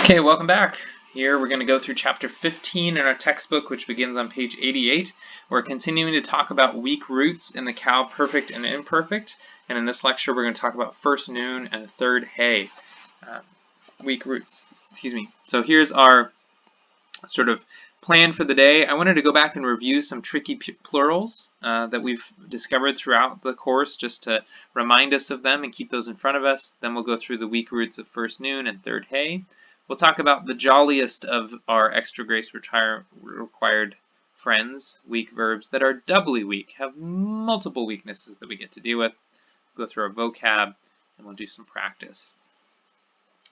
Okay, welcome back. Here we're going to go through chapter 15 in our textbook, which begins on page 88. We're continuing to talk about weak roots in the cow perfect and imperfect. And in this lecture, we're going to talk about first noon and third hey. Weak roots, excuse me. So here's our sort of plan for the day. I wanted to go back and review some tricky plurals that we've discovered throughout the course just to remind us of them and keep those in front of us. Then we'll go through the weak roots of first noon and third hey. We'll talk about the jolliest of our extra grace required friends, weak verbs that are doubly weak, have multiple weaknesses that we get to deal with. We'll go through our vocab and we'll do some practice.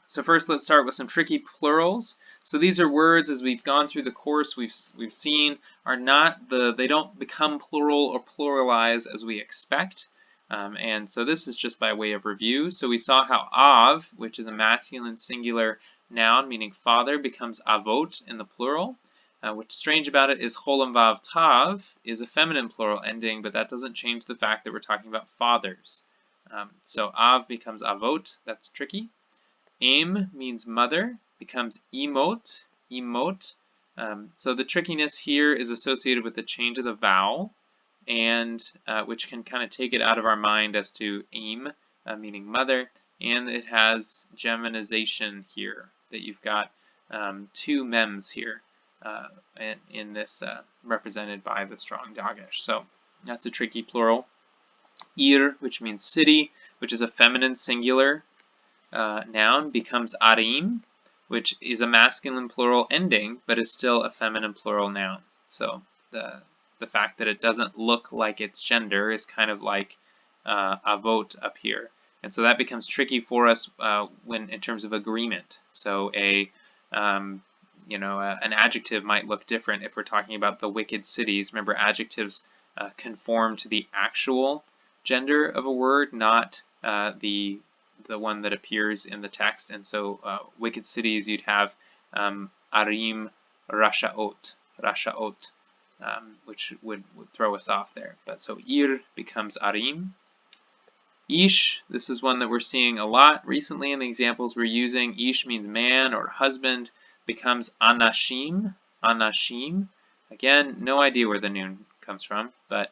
So first, let's start with some tricky plurals. So these are words, as we've gone through the course, we've seen are not they don't become plural or pluralize as we expect. And so this is just by way of review. So we saw how av, which is a masculine singular noun meaning father, becomes avot in the plural. What's strange about it is cholam vav tav is a feminine plural ending, but that doesn't change the fact that we're talking about fathers. So av becomes avot. That's tricky. Aim means mother, becomes emot, emote. So the trickiness here is associated with the change of the vowel, and which can kind of take it out of our mind as to aim, meaning mother, and it has geminization here, that you've got two mems here in this represented by the strong dagesh. So that's a tricky plural. Ir, which means city, which is a feminine singular noun, becomes arim, which is a masculine plural ending, but is still a feminine plural noun. So the fact that it doesn't look like its gender is kind of like avot up here. And so that becomes tricky for us when in terms of agreement. So an adjective might look different if we're talking about the wicked cities. Remember, adjectives conform to the actual gender of a word, not the one that appears in the text. And so wicked cities, you'd have arim rashaot, which would throw us off there. But so ir becomes arim. Ish, this is one that we're seeing a lot recently in the examples we're using. Ish means man or husband, becomes anashim. Again, no idea where the noon comes from, but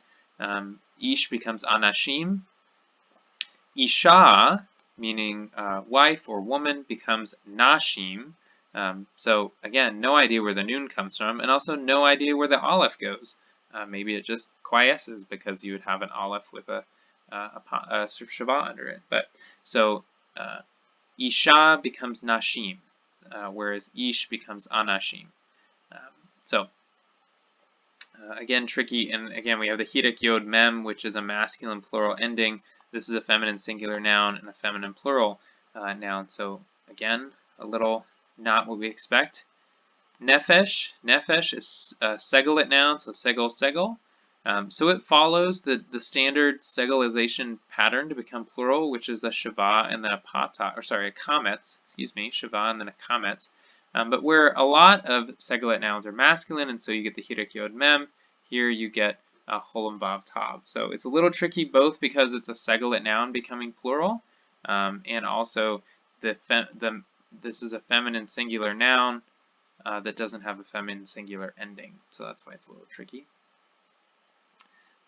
ish becomes anashim. Isha, meaning wife or woman, becomes nashim. So again, no idea where the noon comes from, and also no idea where the aleph goes. Maybe it just quiesces because you would have an aleph with a shava under it. But so isha becomes nashim, whereas ish becomes anashim. Again, tricky. And again, we have the hidak yod mem, which is a masculine plural ending. This is a feminine singular noun and a feminine plural noun. So again, a little not what we expect. Nefesh is a segulate noun, so segel. So it follows the standard segulization pattern to become plural, which is a shava and then a kametz, shava and then a kametz. But where a lot of segulate nouns are masculine, and so you get the hidak yod mem, here you get cholam vav tav. So it's a little tricky both because it's a segulate noun becoming plural, and also this is a feminine singular noun that doesn't have a feminine singular ending. So that's why it's a little tricky.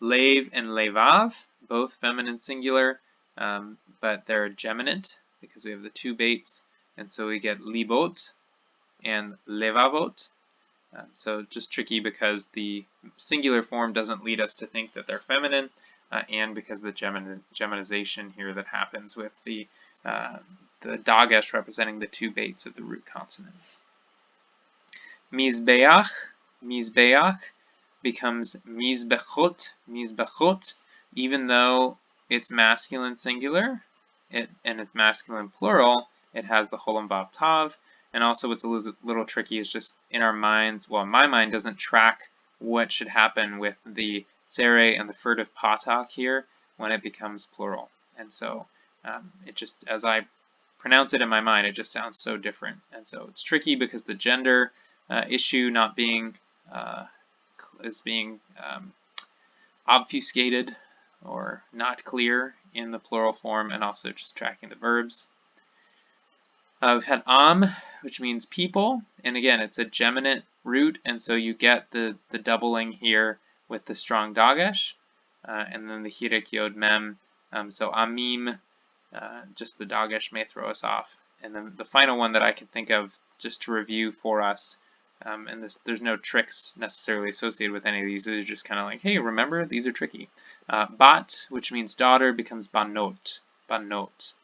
Lev and levav, both feminine singular, but they're geminant because we have the two baits, and so we get libot and levavot. So just tricky because the singular form doesn't lead us to think that they're feminine, and because of the geminization here that happens with the dagesh representing the two baits of the root consonant. Mizbeach becomes mizbechot, even though it's masculine singular and it's masculine plural, it has the cholam vav tav. And also what's a little tricky is just in our minds, well, my mind doesn't track what should happen with the tsere and the furtive patak here when it becomes plural. And so it just, as I pronounce it in my mind, it just sounds so different. And so it's tricky because the gender issue not being obfuscated or not clear in the plural form, and also just tracking the verbs. We've had am, which means people, and again, it's a geminate root, and so you get the doubling here with the strong dagesh, and then the hirek yod mem, so amim, just the dagesh may throw us off. And then the final one that I can think of, just to review for us, and there's no tricks necessarily associated with any of these, these are just kind of like, hey, remember, these are tricky. Bat, which means daughter, becomes banot, banot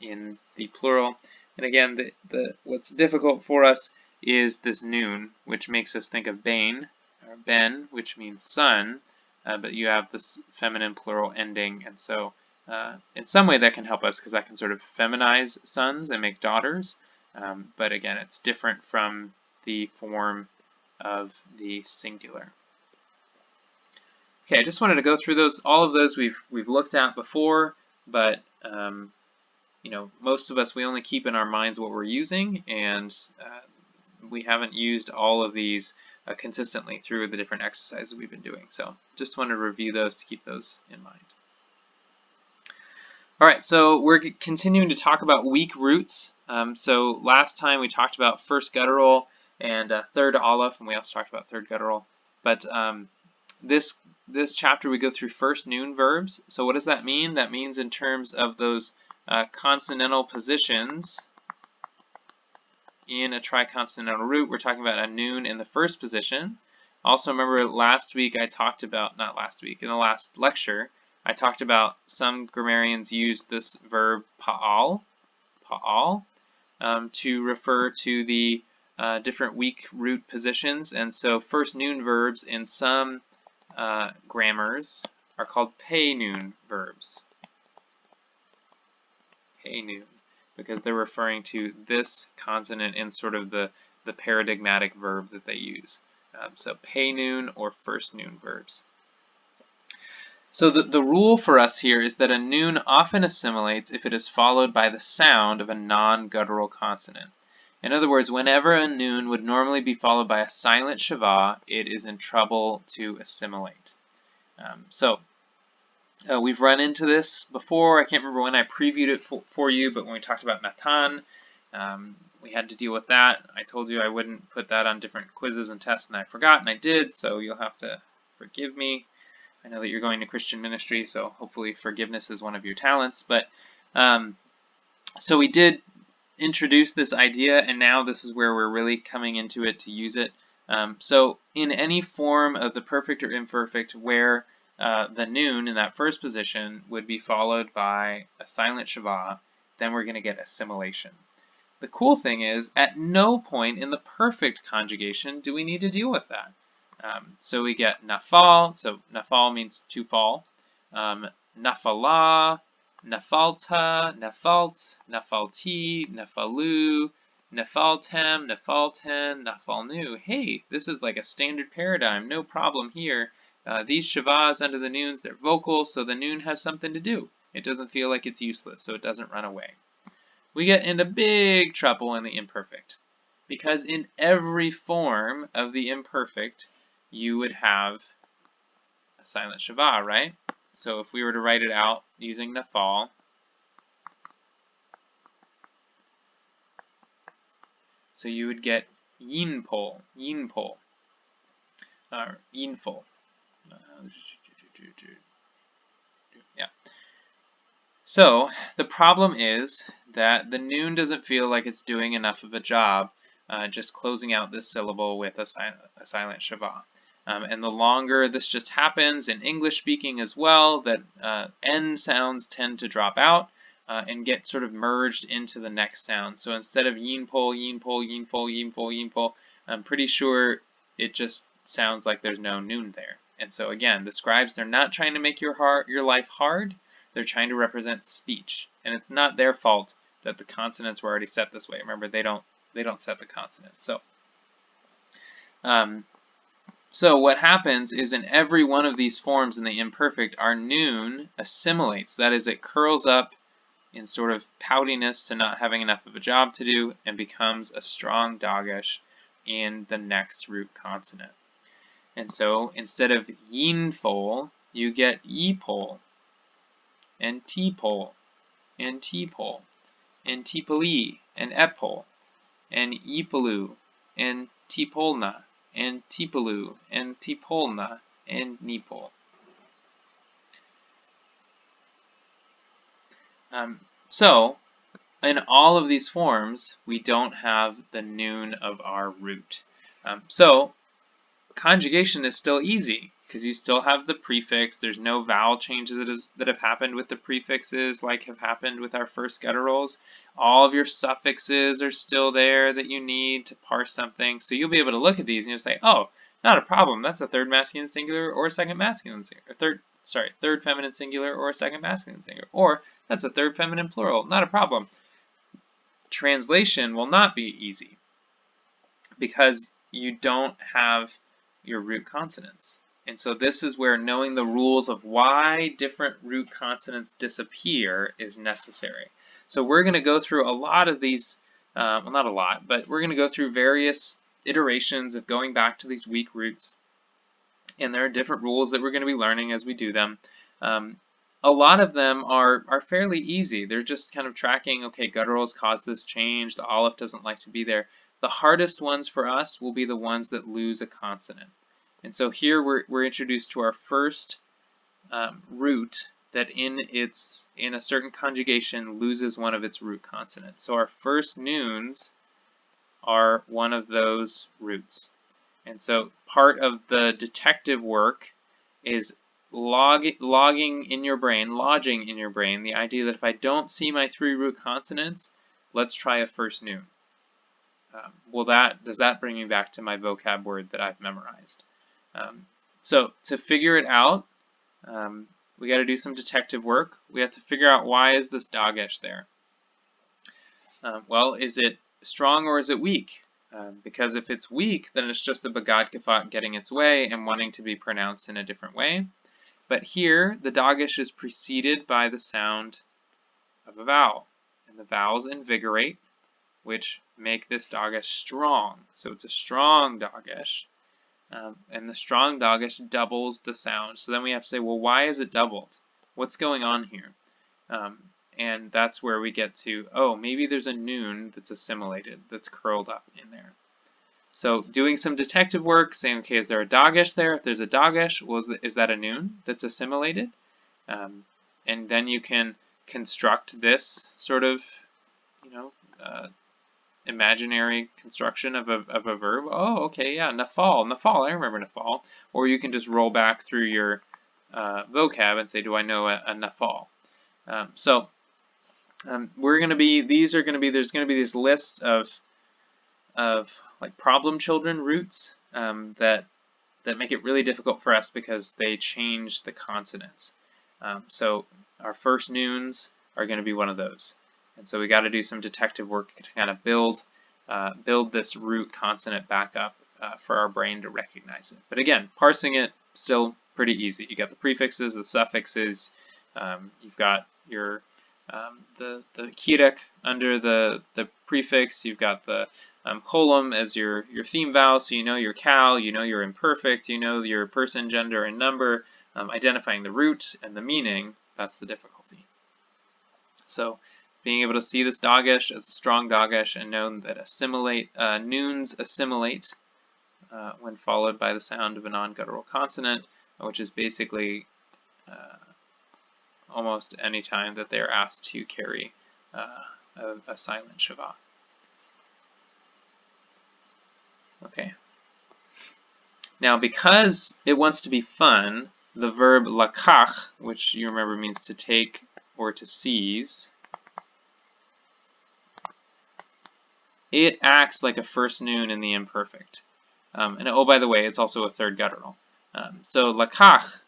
in the plural. And again, what's difficult for us is this noon, which makes us think of bane, or ben, which means son, but you have this feminine plural ending, and so in some way that can help us because I can sort of feminize sons and make daughters, but again, it's different from the form of the singular. Okay, I just wanted to go through those. All of those we've looked at before, but you know, most of us, we only keep in our minds what we're using, and we haven't used all of these consistently through the different exercises we've been doing. So just wanted to review those to keep those in mind. All right, so we're continuing to talk about weak roots. So last time we talked about first guttural and third aleph, and we also talked about third guttural. But this chapter we go through first noon verbs. So what does that mean? That means in terms of those consonantal positions in a triconsonantal root, we're talking about a noon in the first position. Also remember last week I talked about, not last week, in the last lecture, I talked about some grammarians use this verb pa'al, to refer to the different weak root positions. And so first noon verbs in some grammars are called pay noon verbs. Pay noon, because they're referring to this consonant in sort of the paradigmatic verb that they use. So pay noon or first noon verbs. So the rule for us here is that a noon often assimilates if it is followed by the sound of a non-guttural consonant. In other words, whenever a noon would normally be followed by a silent shava, it is in trouble to assimilate. We've run into this before. I can't remember when I previewed it for you, but when we talked about Natan, we had to deal with that. I told you I wouldn't put that on different quizzes and tests, and I forgot, and I did, so you'll have to forgive me. I know that you're going to Christian ministry, so hopefully forgiveness is one of your talents. But so we did introduce this idea, and now this is where we're really coming into it to use it. So in any form of the perfect or imperfect where the noon in that first position would be followed by a silent shava, then we're going to get assimilation. The cool thing is, at no point in the perfect conjugation do we need to deal with that. So we get nafal, so nafal means to fall, nafala, nafalta, nafalt, nafalti, nafalu, nafaltem, nafalten, nafalnu. Hey, this is like a standard paradigm, no problem here. These shavas under the noons, they're vocal, so the noon has something to do. It doesn't feel like it's useless, so it doesn't run away. We get into big trouble in the imperfect, because in every form of the imperfect, you would have a silent shava, right? So if we were to write it out using nafal, so you would get yinpol, yinpol, or yinfol. Yeah. So the problem is that the noon doesn't feel like it's doing enough of a job just closing out this syllable with a silent shava. And the longer this just happens in English speaking as well, that N sounds tend to drop out and get sort of merged into the next sound. So instead of yinpol, yinpol, yinpol, yinpol, yinpol, I'm pretty sure it just sounds like there's no noon there. And so again, the scribes, they're not trying to make your life hard, they're trying to represent speech. And it's not their fault that the consonants were already set this way. Remember, they don't set the consonants. So what happens is in every one of these forms in the imperfect, our noon assimilates. That is, it curls up in sort of poutiness to not having enough of a job to do and becomes a strong dagesh in the next root consonant. And so instead of yinfol, you get yipol, and tipol, and tipol, and tipoli, and epol, and Ipolu, and Tipolna, and Tipolu, and Tipolna, and Nipol. So, in all of these forms, we don't have the noon of our root. So, conjugation is still easy because you still have the prefix. There's no vowel changes that have happened with the prefixes like have happened with our first gutturals. All of your suffixes are still there that you need to parse something. So you'll be able to look at these and you'll say, oh, not a problem. That's a third masculine singular or a second masculine singular. Third feminine singular or a second masculine singular. Or that's a third feminine plural. Not a problem. Translation will not be easy because you don't have your root consonants. And so this is where knowing the rules of why different root consonants disappear is necessary. So we're going to go through a lot of these, well, not a lot, but we're going to go through various iterations of going back to these weak roots. And there are different rules that we're going to be learning as we do them. A lot of them are fairly easy. They're just kind of tracking, okay, gutturals cause this change, the aleph doesn't like to be there. The hardest ones for us will be the ones that lose a consonant. And so here we're introduced to our first root that in a certain conjugation loses one of its root consonants. So our first noons are one of those roots. And so part of the detective work is lodging in your brain, the idea that if I don't see my 3 root consonants, let's try a first noon. Does that bring me back to my vocab word that I've memorized? So to figure it out, we got to do some detective work. We have to figure out, why is this dagesh there? Well, is it strong or is it weak? Because if it's weak, then it's just the bagad kafat getting its way and wanting to be pronounced in a different way. But here, the dagesh is preceded by the sound of a vowel. And the vowels invigorate, which make this dagesh strong. So it's a strong dagesh. And the strong dagesh doubles the sound. So then we have to say, well, why is it doubled? What's going on here? And that's where we get to, oh, maybe there's a noon that's assimilated, that's curled up in there. So doing some detective work, saying, okay, is there a dagesh there? If there's a dagesh, well, is that a noon that's assimilated? And then you can construct this sort of, imaginary construction of a verb. Oh, okay, yeah, nafal, I remember nafal. Or you can just roll back through your vocab and say, do I know a nafal? There's going to be this list of like problem children roots that make it really difficult for us because they change the consonants. So our first noons are going to be one of those. And so we got to do some detective work to kind of build this root consonant back up for our brain to recognize it. But again, parsing it, still pretty easy. You got the prefixes, the suffixes, you've got your the kirek under the prefix, you've got the kolom as your theme vowel, so you know your cal, you know your imperfect, you know your person, gender, and number, identifying the root and the meaning, that's the difficulty. So being able to see this dagesh as a strong dagesh and know that noons assimilate when followed by the sound of a non-guttural consonant, which is basically almost any time that they're asked to carry a silent shava. Okay. Now, because it wants to be fun, the verb lakach, which you remember means to take or to seize, it acts like a first noon in the imperfect. And oh, by the way, it's also a third guttural. So lakach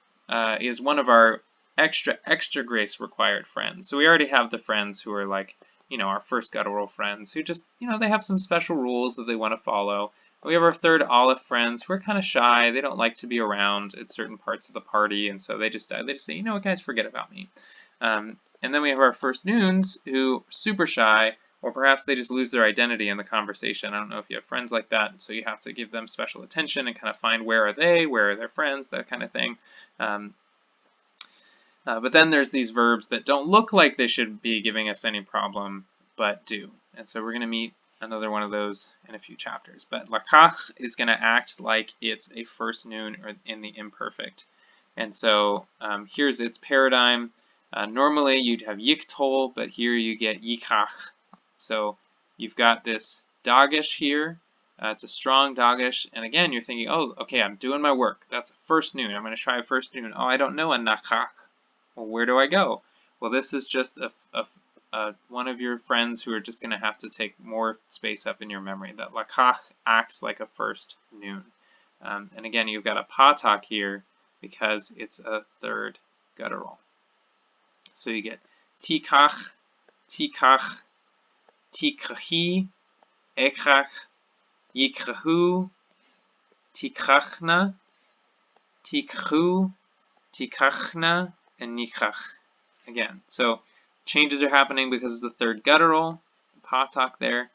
is one of our extra grace required friends. So we already have the friends who are like, our first guttural friends who just, they have some special rules that they want to follow. We have our third aleph friends who are kind of shy. They don't like to be around at certain parts of the party, and so they just say, you know what, guys, forget about me. And then we have our first noons who are super shy, or perhaps they just lose their identity in the conversation. I don't know if you have friends like that, so you have to give them special attention and kind of find where are their friends, that kind of thing. But then there's these verbs that don't look like they should be giving us any problem, but do. And so we're going to meet another one of those in a few chapters. But lakach is going to act like it's a first noon or in the imperfect. And so here's its paradigm. Normally you'd have yiktol, but here you get yikach. So you've got this dagesh here. It's a strong dagesh. And again, you're thinking, oh, okay, I'm doing my work. That's a first noon. I'm going to try a first noon. Oh, I don't know a nakach. Well, where do I go? Well, this is just one of your friends who are just going to have to take more space up in your memory. That lakach acts like a first noon. And again, you've got a patak here because it's a third guttural. So you get tikach, tikach, tikahi, ekach, yikrahu, tikrachna, tikhu, tikachna, and nikach. Again, so changes are happening because it's the third guttural, the patak there.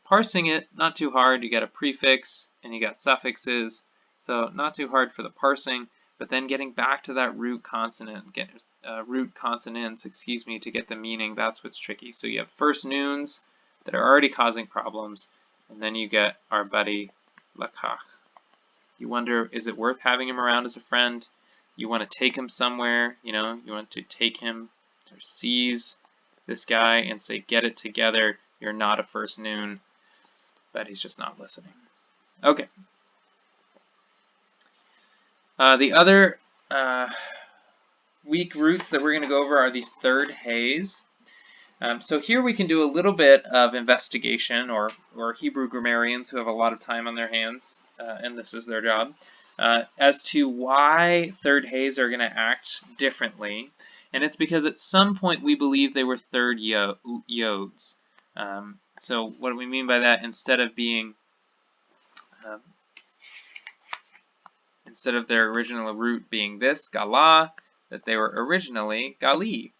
Parsing it, not too hard. You get a prefix and you got suffixes, so not too hard for the parsing. But then getting back to that root consonant, root consonants, to get the meaning, that's what's tricky. So you have first noons that are already causing problems, and then you get our buddy lakach. You wonder, is it worth having him around as a friend? You want to take him somewhere, you want to take him or seize this guy and say, get it together, you're not a first noon, but he's just not listening. Okay. The other weak roots that we're going to go over are these third heys. So here we can do a little bit of investigation, or Hebrew grammarians who have a lot of time on their hands, and this is their job, as to why third heys are going to act differently. And it's because at some point we believe they were third yods. So what do we mean by that? Instead of their original root being this, gala, that they were originally gali.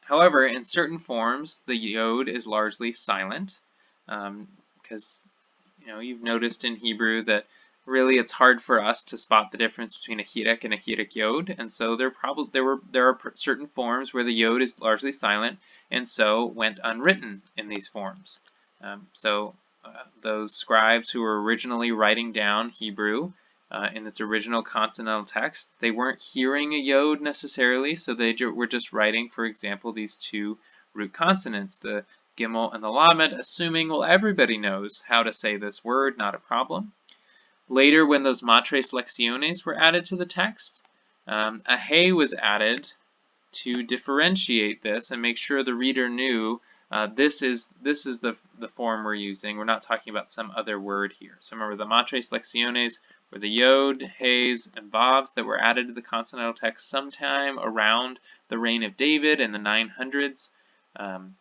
However, in certain forms, the yod is largely silent, because you've noticed in Hebrew that really it's hard for us to spot the difference between a hirek and a hirek yod, and so there are certain forms where the yod is largely silent, and so went unwritten in these forms. Those scribes who were originally writing down Hebrew in its original consonantal text, they weren't hearing a yod necessarily, so they were just writing, for example, these two root consonants, the gimel and the lamed, assuming, well, everybody knows how to say this word, not a problem. Later, when those matres lecciones were added to the text, a hey was added to differentiate this and make sure the reader knew this is the form we're using. We're not talking about some other word here. So remember, the matres lecciones were the yod, heys, and vavs that were added to the consonantal text sometime around the reign of David in the 900s, and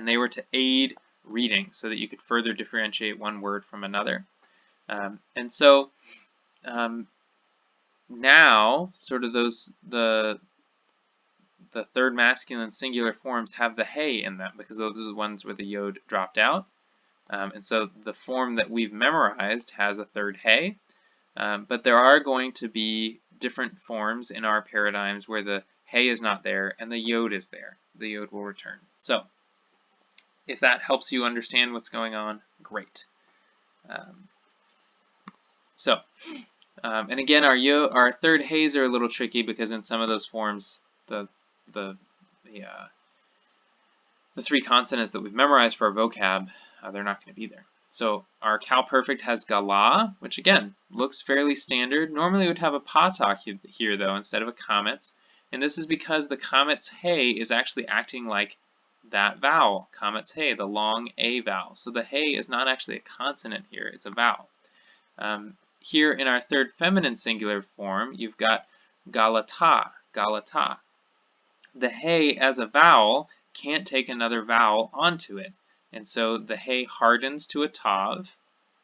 they were to aid reading so that you could further differentiate one word from another. And so now, sort of the third masculine singular forms have the hey in them because those are the ones where the yod dropped out. And so the form that we've memorized has a third hey, but there are going to be different forms in our paradigms where the hey is not there and the yod is there. The yod will return. So if that helps you understand what's going on, great. And again, our third heys are a little tricky because in some of those forms, the three consonants that we've memorized for our vocab, they're not going to be there. So our Cal Perfect has gala, which again looks fairly standard. Normally it would have a patak here though instead of a kametz, and this is because the kametz hey is actually acting like that vowel, kametz hey, the long a vowel. So the hey is not actually a consonant here; it's a vowel. Here in our third feminine singular form, you've got galata, galata. The hey as a vowel can't take another vowel onto it, and so the hey hardens to a tav.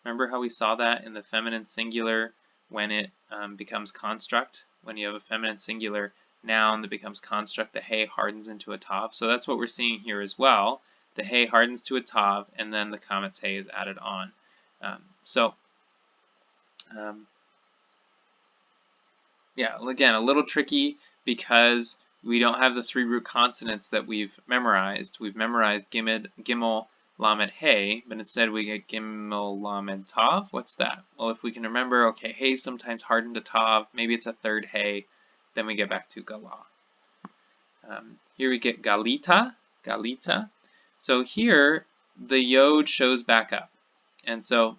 Remember how we saw that in the feminine singular when it becomes construct? When you have a feminine singular noun that becomes construct, the hey hardens into a tav. So that's what we're seeing here as well. The hey hardens to a tav, and then the kametz hey is added on. Yeah, again, a little tricky because we don't have the three root consonants that we've memorized. We've memorized gimel, lamed hey, but instead we get gimel lamed tav. What's that? Well, if we can remember, okay, hey is sometimes hardened to tav, maybe it's a third hey, then we get back to galah. Here we get galita, galita. So here the yod shows back up, and so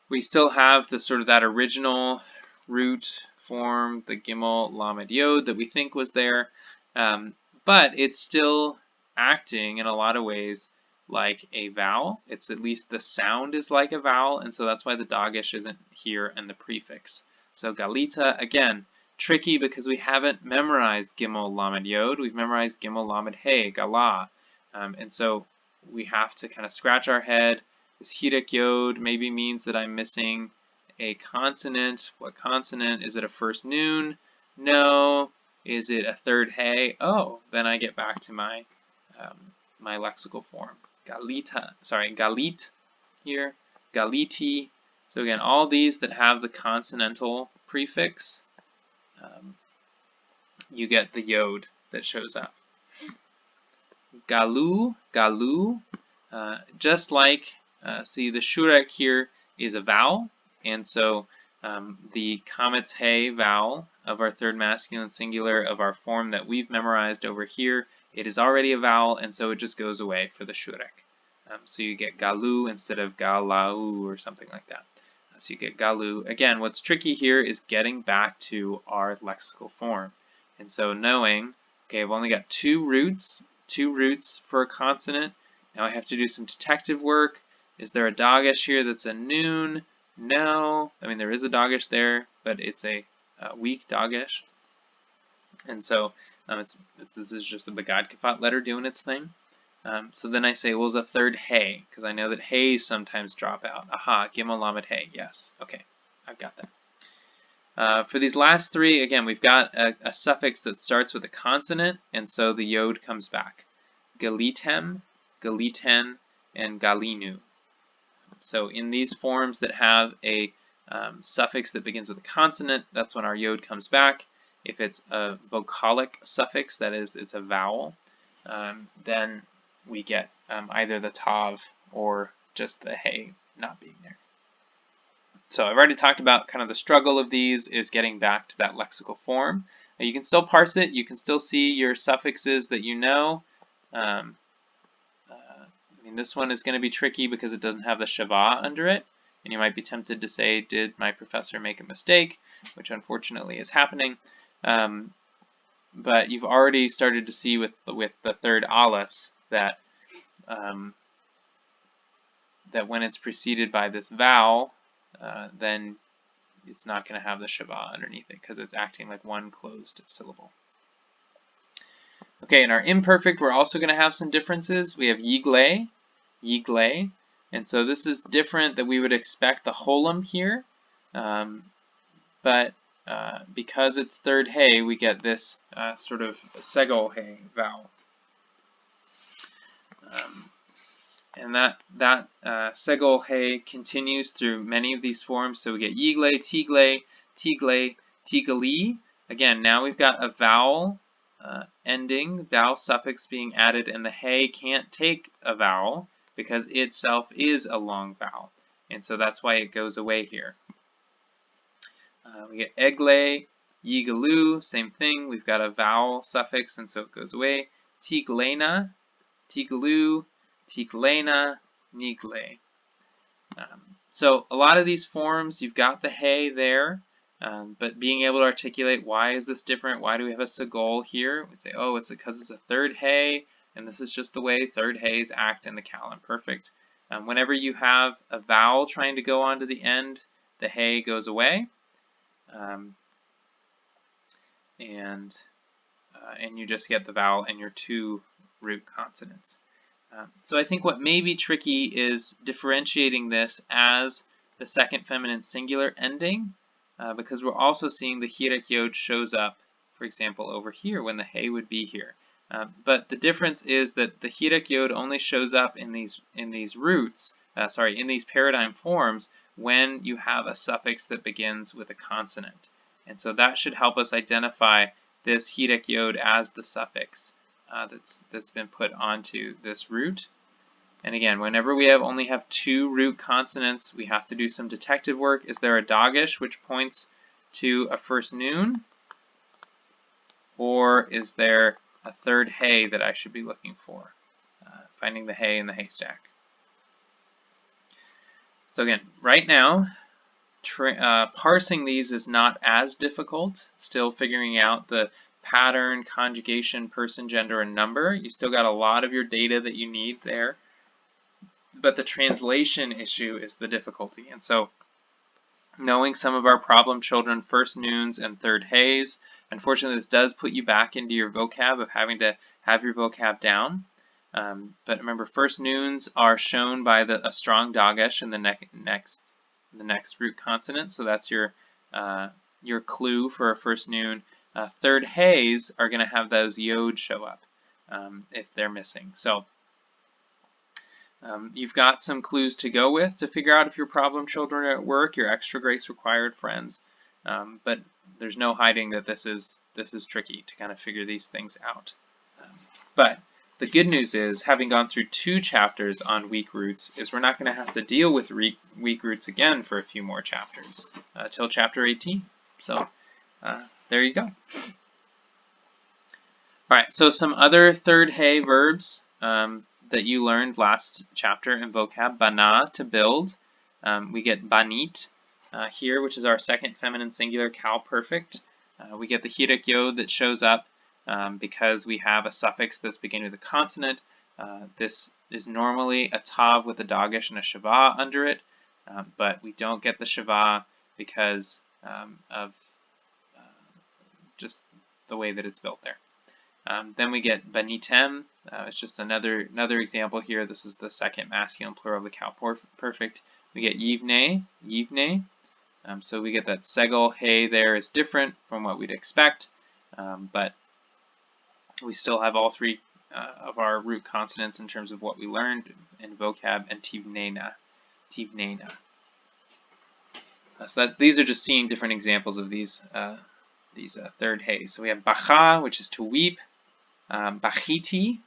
we still have the sort of that original root form, the gimel lamed yod that we think was there, but it's still acting in a lot of ways like a vowel. It's at least the sound is like a vowel, and so that's why the dagesh isn't here and the prefix. So galita, again, tricky because we haven't memorized gimel lamed yod. We've memorized gimel lamed hey, galah, and so we have to kind of scratch our head. This hidek yod maybe means that I'm missing a consonant. What consonant? Is it a first noon? No. Is it a third hey? Oh, then I get back to my my lexical form. Galita, sorry, galit here, galiti. So again, all these that have the consonantal prefix, you get the yod that shows up. Galu, galu, just like, see the shurek here is a vowel, and so the kametz hey vowel of our third masculine singular of our form that we've memorized over here, it is already a vowel, and so it just goes away for the shurek. So you get galu instead of galau or something like that. So you get galu. Again, what's tricky here is getting back to our lexical form. And so knowing, okay, I've only got two roots for a consonant. Now I have to do some detective work. Is there a dagesh here that's a noon? No. I mean, there is a dagesh there, but it's a weak dagesh. And so this is just a begad kafat letter doing its thing. So then I say, well, is a third hey, because I know that heys sometimes drop out. Aha, gimel lamed hey, yes. Okay, I've got that. For these last three, again, we've got a suffix that starts with a consonant, and so the yod comes back. Galitem, galiten, and galinu. So in these forms that have a suffix that begins with a consonant, that's when our yod comes back. If it's a vocalic suffix, that is, it's a vowel, then we get either the tav or just the hey not being there. So I've already talked about kind of the struggle of these is getting back to that lexical form. Now you can still parse it. You can still see your suffixes that you know. I mean, this one is going to be tricky because it doesn't have the shava under it. And you might be tempted to say, did my professor make a mistake? Which unfortunately is happening. But you've already started to see with the third alephs that that when it's preceded by this vowel, then it's not going to have the shava underneath it because it's acting like one closed syllable. Okay, in our imperfect, we're also going to have some differences. We have yigle, yigle, and so this is different that we would expect the holum here, but because it's third hey, we get this sort of segol hey vowel. And that segol hey continues through many of these forms. So we get yigle, tigle, tigle, tigali. Again, now we've got a vowel ending, vowel suffix being added, and the hey can't take a vowel because itself is a long vowel. And so that's why it goes away here. We get egle, yigalu, same thing. We've got a vowel suffix, and so it goes away. Tiglena, tigalu, tiglena, nigle. So a lot of these forms, you've got the hey there, but being able to articulate why is this different? Why do we have a segol here? We say, oh, it's because it's a third hey, and this is just the way third heys act in the Cal Imperfect. Whenever you have a vowel trying to go on to the end, the hey goes away, and you just get the vowel and your two root consonants. So I think what may be tricky is differentiating this as the second feminine singular ending, because we're also seeing the hidek yod shows up, for example, over here when the hey would be here. But the difference is that the hidek yod only shows up in these roots, in these paradigm forms when you have a suffix that begins with a consonant. And so that should help us identify this hidek yod as the suffix that's been put onto this root. And again, whenever we only have 2 root consonants, we have to do some detective work. Is there a dagesh which points to a first noon? Or is there a third hay that I should be looking for? Finding the hay in the haystack. So again, right now, parsing these is not as difficult. Still figuring out the pattern, conjugation, person, gender, and number. You still got a lot of your data that you need there. But the translation issue is the difficulty. And so knowing some of our problem children, first noons and third hays, unfortunately this does put you back into your vocab of having to have your vocab down. But remember, first noons are shown by a strong dagesh in the next root consonant, so that's your clue for a first noon. Third hays are going to have those yod show up if they're missing. So you've got some clues to go with to figure out if your problem children are at work, your extra grace required friends. But there's no hiding that this is tricky to kind of figure these things out. But the good news is, having gone through 2 chapters on weak roots, is we're not going to have to deal with weak roots again for a few more chapters, till chapter 18. So there you go. All right, so some other third hay verbs that you learned last chapter in vocab. Bana, to build. We get banit here, which is our second feminine singular cal perfect. We get the hirek yod that shows up because we have a suffix that's beginning with a consonant. This is normally a tav with a dagesh and a shava under it, but we don't get the shava because of just the way that it's built there. Then we get banitem. It's just another example here. This is the second masculine plural of the cal perfect. We get yivne. So we get that segel hay there is different from what we'd expect, but we still have all 3 of our root consonants in terms of what we learned in vocab and tivnena. So these are just seeing different examples of these third hays. So we have bacha, which is to weep. Bachiti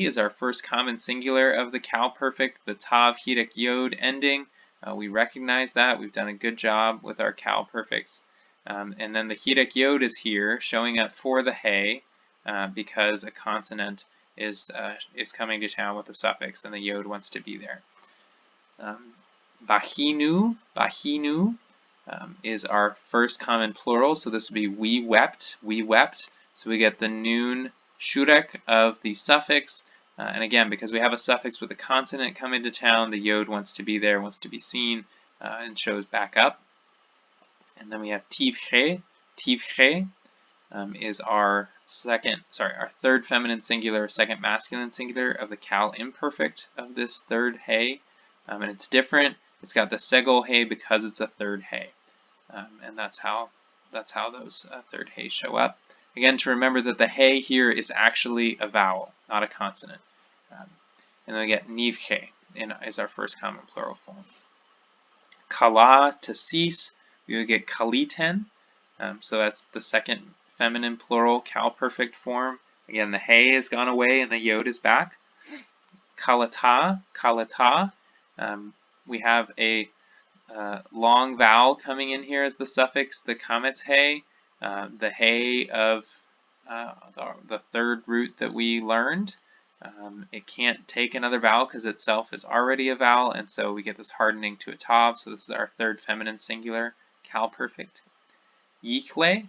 is our first common singular of the cal perfect, the tav hirek yod ending. We recognize that. We've done a good job with our cal perfects. And then the hirek yod is here, showing up for the hay because a consonant is coming to town with a suffix, and the yod wants to be there. Bahinu is our first common plural, so this would be we wept. So we get the noon shurek of the suffix, and again, because we have a suffix with a consonant coming to town, the yod wants to be there, wants to be seen, and shows back up. And then we have tivche. Tivche is our third feminine singular, second masculine singular of the cal imperfect of this third hay, and it's different. It's got the segel hay because it's a third hay, and that's how those third hays show up. Again, to remember that the hay here is actually a vowel, not a consonant. And then we get nivche is our first common plural form. Kala, to cease, we would get kaliten. So that's the second feminine plural cal perfect form. Again, the hay has gone away and the yod is back. Kalata. We have a long vowel coming in here as the suffix, the kametz hay. The hay of the third root that we learned. It can't take another vowel because itself is already a vowel, and so we get this hardening to a tav. So this is our third feminine singular cal perfect. Yikle.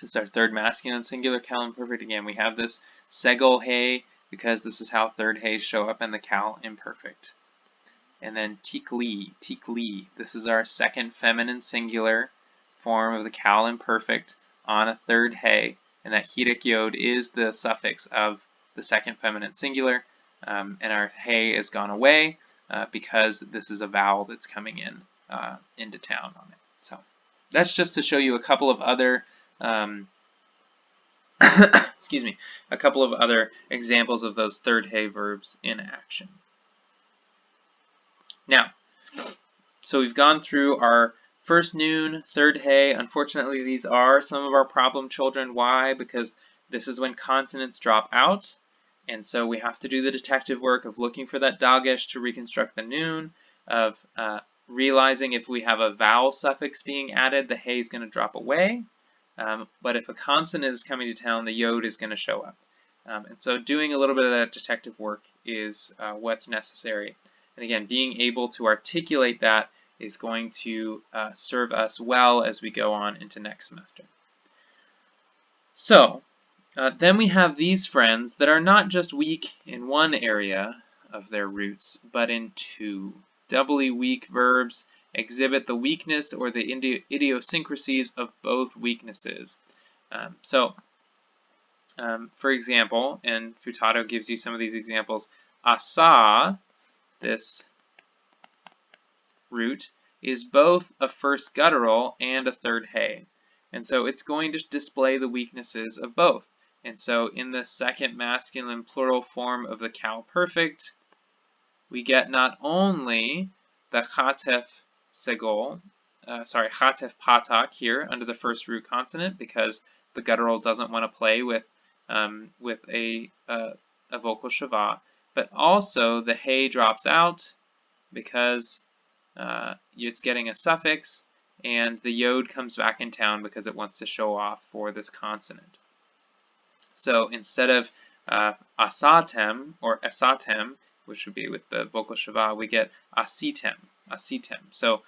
This is our third masculine singular cal imperfect. Again, we have this segel hay because this is how third hays show up in the cal imperfect. And then tikli. This is our second feminine singular form of the cal imperfect on a third hay, and that hirek yod is the suffix of the second feminine singular, and our hay has gone away because this is a vowel that's coming into town on it. So that's just to show you a couple of other a couple of other examples of those third hay verbs in action. Now, so we've gone through our first noon, third hay. Unfortunately, these are some of our problem children. Why? Because this is when consonants drop out, and so we have to do the detective work of looking for that dagesh to reconstruct the noon, of realizing if we have a vowel suffix being added, the hey is going to drop away, but if a consonant is coming to town, the yod is going to show up. And so doing a little bit of that detective work is what's necessary. And again, being able to articulate that is going to serve us well as we go on into next semester. So then we have these friends that are not just weak in one area of their roots, but in two. Doubly weak verbs exhibit the weakness or the idiosyncrasies of both weaknesses. For example, and Futato gives you some of these examples, asa, this root, is both a first guttural and a third hey. And so it's going to display the weaknesses of both. And so in the second masculine plural form of the cow perfect, we get not only the chatef segol, chatef patak here under the first root consonant, because the guttural doesn't want to play with a vocal shava, but also the hey drops out because it's getting a suffix, and the yod comes back in town because it wants to show off for this consonant. So instead of asatem or esatem, which would be with the vocal shava, we get asitem. So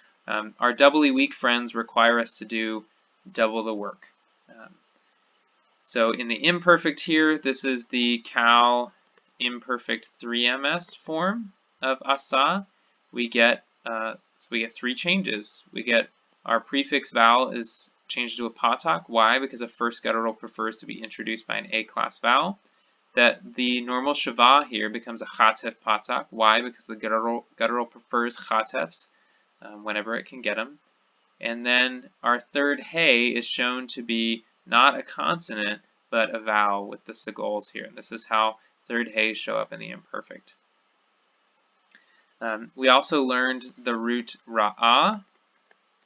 our doubly weak friends require us to do double the work. So in the imperfect here, this is the Cal imperfect 3ms form of asa. We get three changes. We get our prefix vowel is changed to a patak. Why? Because a first guttural prefers to be introduced by an A-class vowel. That the normal shava here becomes a chatef patak. Why? Because the guttural prefers chatefs whenever it can get them. And then our third hey is shown to be not a consonant, but a vowel with the segols here. And this is how third heys show up in the imperfect. We also learned the root ra'ah,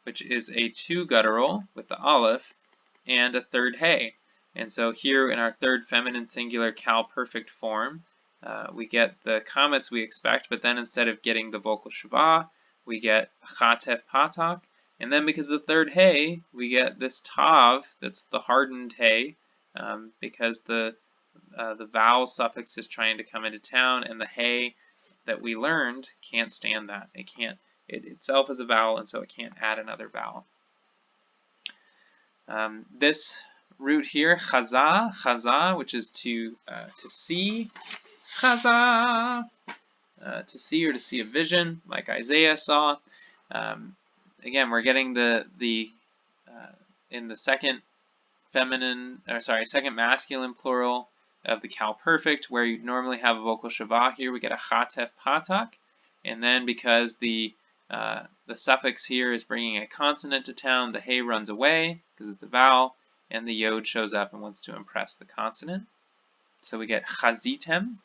which is a two guttural with the aleph and a third hey. And so here in our third feminine singular cal perfect form, we get the comments we expect, but then instead of getting the vocal shava, we get chatef patak. And then because of the third hey, we get this tav, that's the hardened hey, because the vowel suffix is trying to come into town, and the hey that we learned can't stand that. It itself is a vowel, and so it can't add another vowel. This root here, chaza, which is to see, chaza, to see or to see a vision, like Isaiah saw. Again, we're getting in the second second masculine plural of the cal perfect, where you normally have a vocal shava. Here we get a chatef patak, and then because the suffix here is bringing a consonant to town, the hey runs away because it's a vowel, and the yod shows up and wants to impress the consonant. So we get chazitem.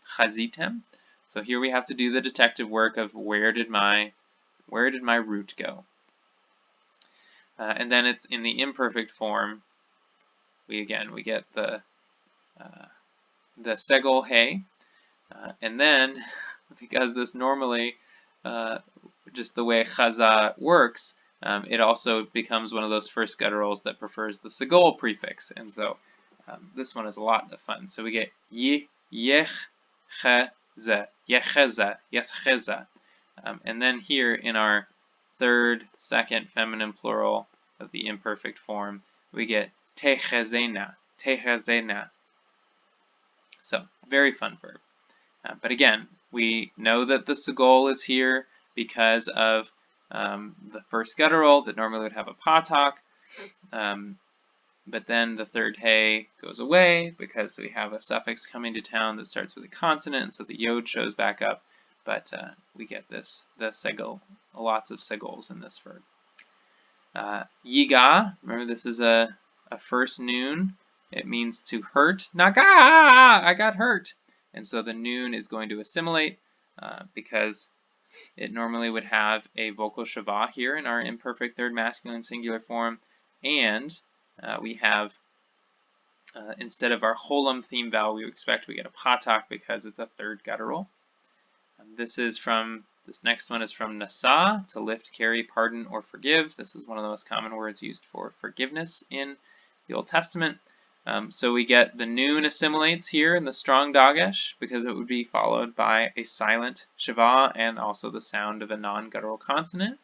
So here we have to do the detective work of where did my root go? And then it's in the imperfect form. We get the segol hey, and then because this normally just the way chaza works, it also becomes one of those first gutturals that prefers the segol prefix, and so this one is a lot of fun. So we get yecheza, and then here in our second feminine plural of the imperfect form, we get techezena. So, very fun verb. But again, we know that the segol is here because of the first guttural that normally would have a patak, but then the third hey goes away because we have a suffix coming to town that starts with a consonant, and so the yod shows back up, but we get the segol, lots of segols in this verb. Yiga, remember this is a first noon. It means to hurt. Naga, I got hurt. And so the noon is going to assimilate because it normally would have a vocal shava here in our imperfect third masculine singular form, and we have Instead of our holum theme vowel we expect, we get a patak because it's a third guttural. This next one is from nasa, to lift, carry, pardon, or forgive. This is one of the most common words used for forgiveness in the Old Testament. So we get the noon assimilates here in the strong dagesh because it would be followed by a silent shava and also the sound of a non-guttural consonant.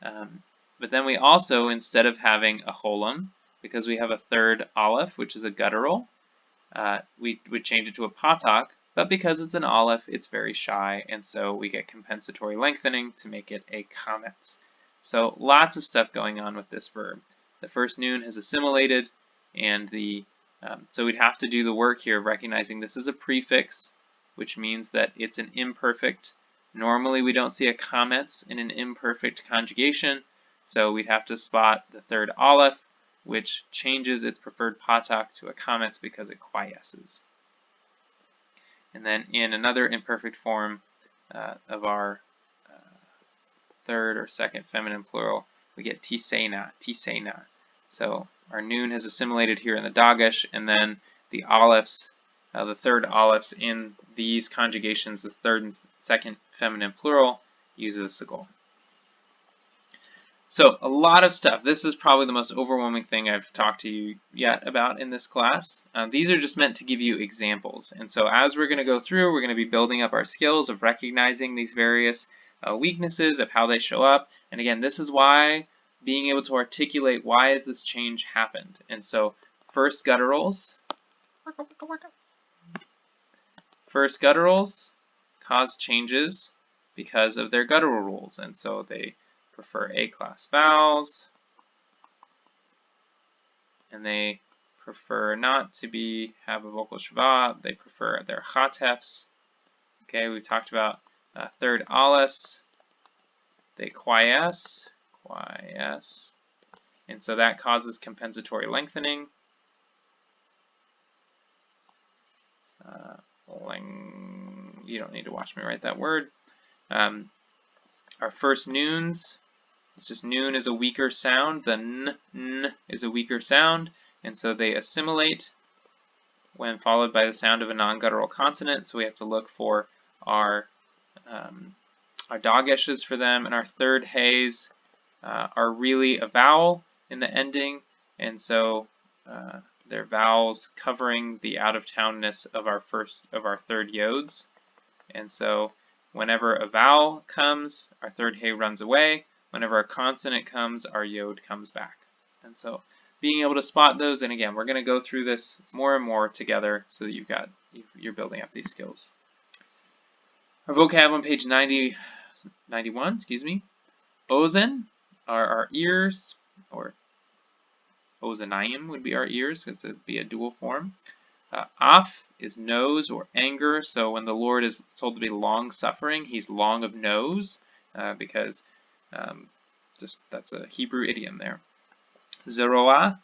But then we also, instead of having a holum, because we have a third aleph, which is a guttural, we would change it to a patak, but because it's an aleph, it's very shy, and so we get compensatory lengthening to make it a kametz. So lots of stuff going on with this verb. The first noon has assimilated, and so we'd have to do the work here of recognizing this is a prefix, which means that it's an imperfect. Normally we don't see a kametz in an imperfect conjugation, so we'd have to spot the third aleph, which changes its preferred patak to a kametz because it quiesces. And then in another imperfect form of our third or second feminine plural, we get tisena, tisena. So our noon has assimilated here in the dagesh, and then the alephs, the third alephs in these conjugations, the third and second feminine plural, uses sigol. So a lot of stuff. This is probably the most overwhelming thing I've talked to you yet about in this class. These are just meant to give you examples. And so as we're going to go through, we're going to be building up our skills of recognizing these various weaknesses, of how they show up. And again, this is why being able to articulate why has this change happened. And so first gutturals cause changes because of their guttural rules. And so they prefer A-class vowels, and they prefer not to have a vocal shava. They prefer their chatefs. Okay, we talked about third alephs. They quiesce, and so that causes compensatory lengthening. You don't need to watch me write that word. Our first noons, it's just noon is a weaker sound. The n is a weaker sound, and so they assimilate when followed by the sound of a non-guttural consonant. So we have to look for our dageshes for them, and our third hays are really a vowel in the ending, and so they're vowels covering the out-of-townness of our third yods. And so whenever a vowel comes, our third hay runs away. Whenever a consonant comes, our yod comes back. And so being able to spot those, and again, we're going to go through this more and more together so that you're building up these skills. Our vocab on page 91, Ozen are our ears, or ozenayim would be our ears. It would be a dual form. Af is nose or anger. So when the Lord is told to be long-suffering, he's long of nose because that's a Hebrew idiom there. Zeroah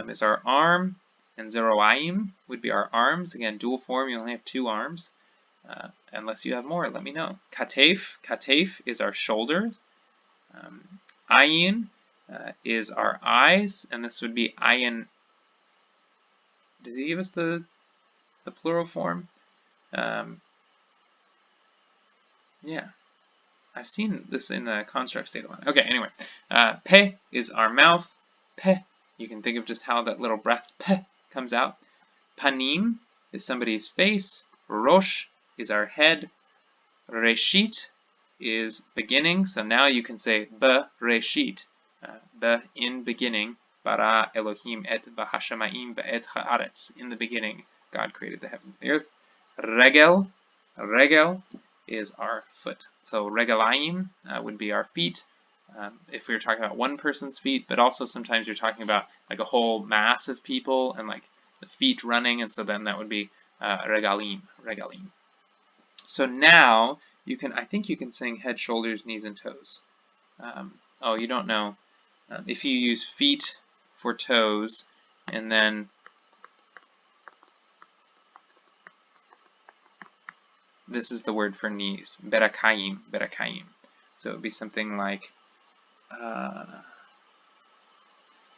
is our arm, and zeroayim would be our arms. Again, dual form, you only have 2 arms. Unless you have more, let me know. Katef is our shoulder. Ayin is our eyes, and this would be ayin. Does he give us the plural form? Yeah, I've seen this in the construct state a lot. Okay, anyway, pe is our mouth. Pe, you can think of just how that little breath pe comes out. Panim is somebody's face. Rosh is our head. Reshit is beginning. So now you can say be-reshit, be in beginning. Bara Elohim et bahashamayim be'et haaretz. In the beginning, God created the heavens and the earth. Regel is our foot. So regalayim would be our feet. If we were talking about one person's feet, but also sometimes you're talking about like a whole mass of people and like the feet running, and so then that would be regalim. So now I think you can sing head, shoulders, knees, and toes. Oh, you don't know. If you use feet for toes, and then this is the word for knees, berakayim. So it would be something like,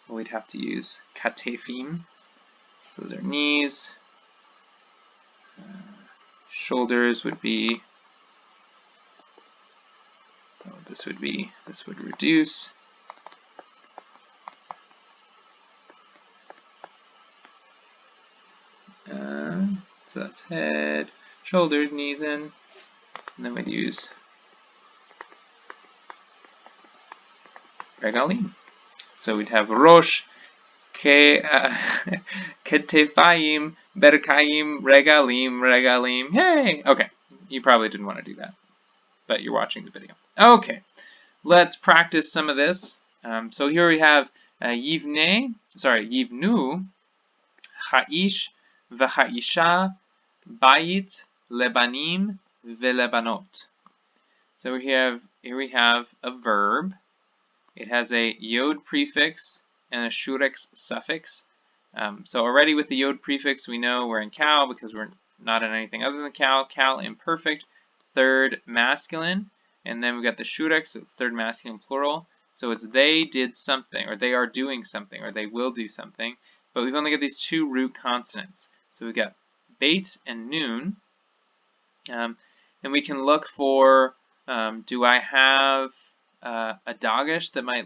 we'd have to use katefim. So those are knees. Shoulders would be, this would reduce. So that's head, shoulders, knees in, and then we'd use regalim. So we'd have rosh, ketefayim, berkayim, regalim. Yay! Okay, you probably didn't want to do that, but you're watching the video. Okay, let's practice some of this. So here we have yivnu, ha'ish, v'ha'isha, bayit, lebanim, v'lebanot. So here we have a verb. It has a yod prefix and a shurex suffix. So already with the yod prefix, we know we're in cal because we're not in anything other than cal. Cal imperfect, third masculine, and then we've got the shurex, so it's third masculine plural. So it's they did something, or they are doing something, or they will do something. But we've only got these two root consonants. So we've got beit and noon. And we can look for, do I have a dagesh that might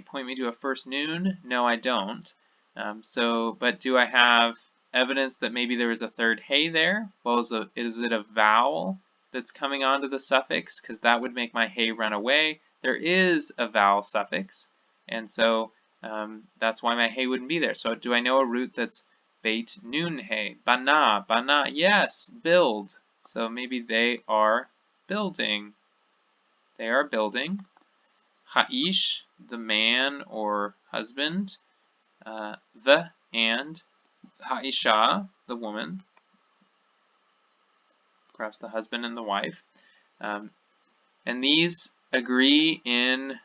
point me to a first noon? No, I don't. But do I have evidence that maybe there was a third hey there? Well, is it a vowel that's coming onto the suffix? Because that would make my hey run away. There is a vowel suffix, and so that's why my hey wouldn't be there. So do I know a root that's beit noon hey? Bana, yes, build. So maybe they are building. They are building. Ha'ish, the man or husband. And ha'isha, the woman. Perhaps the husband and the wife. And these agree in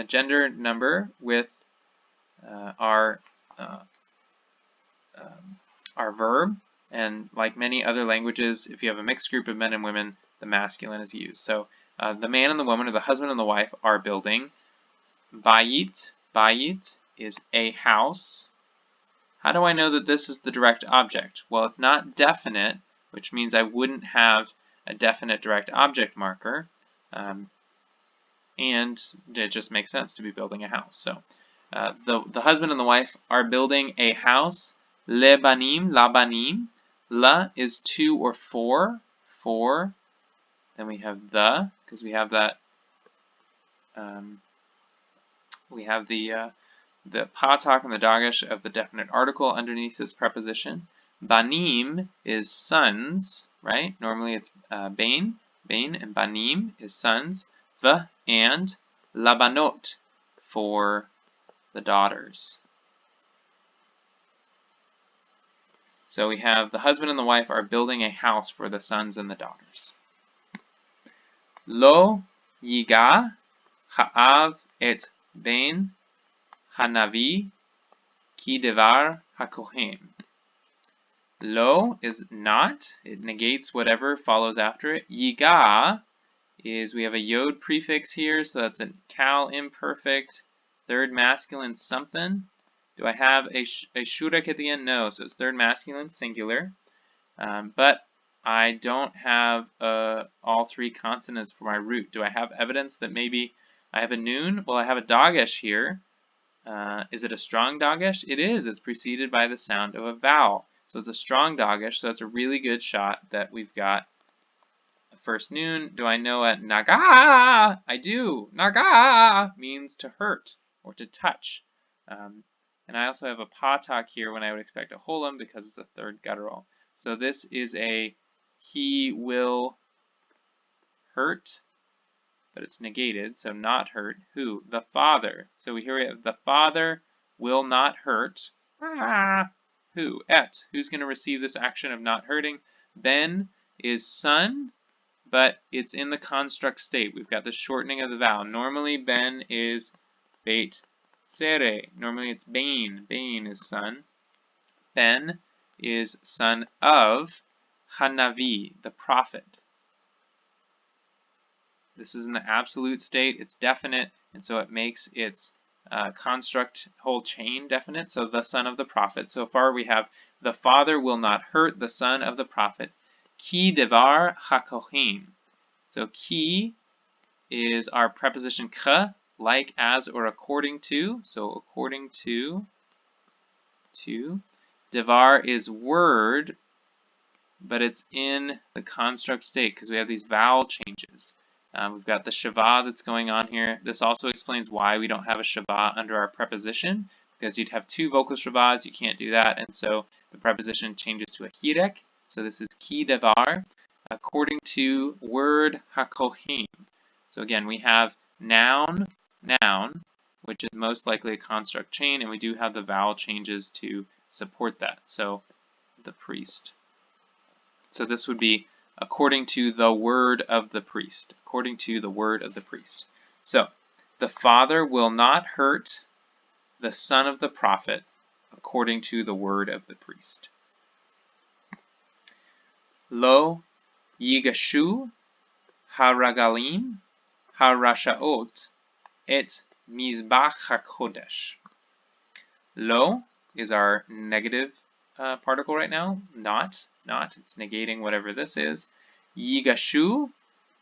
gender number with our verb. And like many other languages, if you have a mixed group of men and women, the masculine is used. So the man and the woman, or the husband and the wife, are building. Bayit is a house. How do I know that this is the direct object? Well, it's not definite, which means I wouldn't have a definite direct object marker. And it just makes sense to be building a house. So the husband and the wife are building a house. Lebanim, labanim. La is 2 or 4. 4. Then we have the, because we have that. We have the patak and the dagesh of the definite article underneath this preposition. Banim is sons, right? Normally it's bain, and banim is sons. The and labanot for the daughters. So we have the husband and the wife are building a house for the sons and the daughters. Lo yiga ha'av et ben hanavi ki devar hakohen. Lo is not. It negates whatever follows after it. Yiga is, we have a yod prefix here, so that's a cal imperfect, third masculine something. Do I have a shurek at the end? No, so it's third masculine singular. But I don't have all three consonants for my root. Do I have evidence that maybe I have a noon? Well, I have a dagesh here. Is it a strong dagesh? It is. It's preceded by the sound of a vowel. So it's a strong dagesh, so it's a really good shot that we've got a first noon. Do I know at naga? I do. Naga means to hurt or to touch. And I also have a patak here when I would expect a holum because it's a third guttural. So this is a he will hurt, but it's negated, so not hurt. Who? The father. So here we have the father will not hurt. Who? Et. Who's going to receive this action of not hurting? Ben is son, but it's in the construct state. We've got the shortening of the vowel. Normally Ben is beit sere. Normally it's bain. Bain is son. Ben is son of Hanavi, the prophet. This is in the absolute state. It's definite, and so it makes its construct whole chain definite. So the son of the prophet. So far we have the father will not hurt the son of the prophet. Ki devar hakohin. So ki is our preposition k, like, as, or according to. So according to. Devar is word, but it's in the construct state because we have these vowel changes. We've got the shava that's going on here. This also explains why we don't have a shava under our preposition, because you'd have two vocal shavas. You can't do that, and so the preposition changes to a hirek. So this is ki devar, according to word hakohim. So again, we have noun, which is most likely a construct chain, and we do have the vowel changes to support that. So the priest. So this would be according to the word of the priest. According to the word of the priest. So the father will not hurt the son of the prophet according to the word of the priest. Lo yigashu haragalim harashaot et mizbach hakodesh. Lo is our negative particle right now. Not. It's negating whatever this is. Yigashu.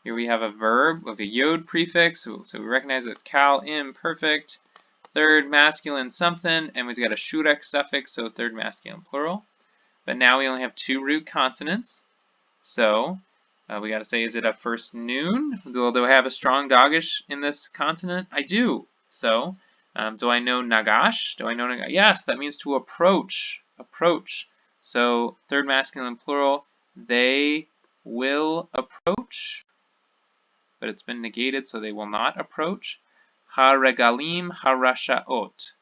Here we have a verb with a yod prefix. So we recognize that kal, imperfect, third masculine something, and we've got a shurek suffix, so third masculine plural. But now we only have two root consonants. So we got to say, is it a first noon? Do I have a strong dogish in this consonant? I do. So do I know nagash? Do I know nagash? Yes, that means to approach. Approach. So third masculine plural, they will approach, but it's been negated, so they will not approach. Haregalim harashaot.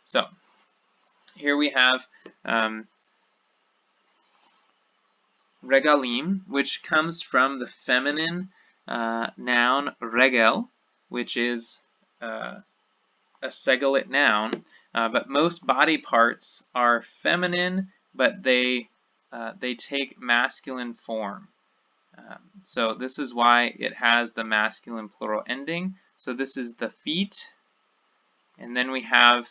So here we have regalim, which comes from the feminine noun regel, which is a segulate noun, but most body parts are feminine, but they take masculine form. So this is why it has the masculine plural ending. So this is the feet, and then we have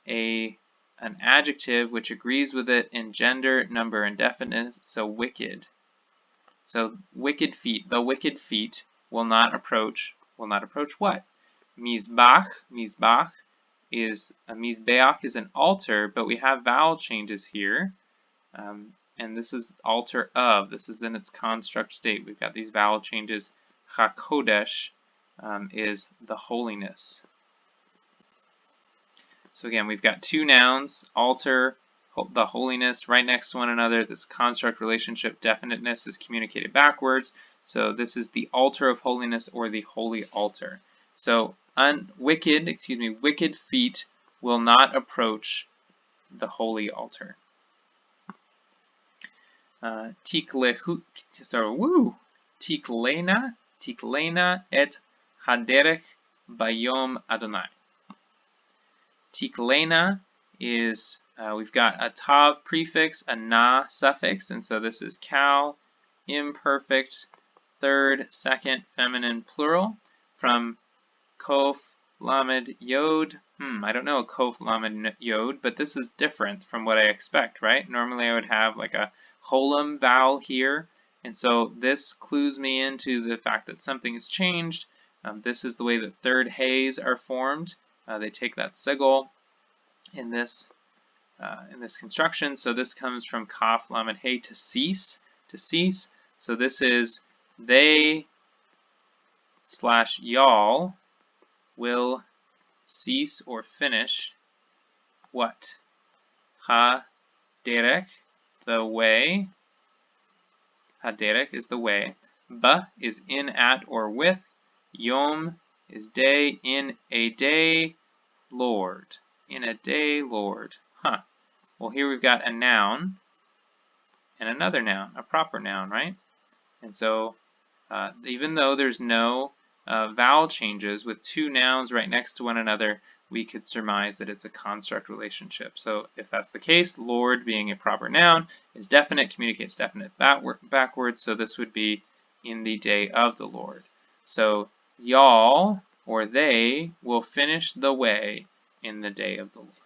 an adjective which agrees with it in gender, number, and definiteness. So wicked. So wicked feet. The wicked feet will not approach. Will not approach what? Mizbach. Mizbach is a mizbeach is an altar, but we have vowel changes here. And this is altar of. This is in its construct state. We've got these vowel changes. Hakodesh is the holiness. So again, we've got two nouns, altar, the holiness, right next to one another. This construct relationship definiteness is communicated backwards. So this is the altar of holiness, or the holy altar. So wicked feet will not approach the holy altar. Tiklena et haderech bayom Adonai. Tiklena is, we've got a tav prefix, a na suffix, and so this is kal, imperfect, third, second, feminine plural, from kof, lamed, yod. I don't know a kof, lamed, yod, but this is different from what I expect, right? Normally I would have like a holum vowel here, and so this clues me into the fact that something has changed. This is the way that third hays are formed. They take that sigil in this construction. So this comes from kaf, lamed, hey, to cease. So this is they / y'all will cease or finish what? Ha derech, the way. Ha derech is the way. Ba is in, at, or with. Yom is day, in a day, Lord. In a day, Lord. Well, here we've got a noun and another noun, a proper noun, right? And so even though there's no vowel changes with two nouns right next to one another, we could surmise that it's a construct relationship. So if that's the case, Lord being a proper noun is definite, communicates definite backwards, so this would be in the day of the Lord. So y'all or they will finish the way in the day of the Lord.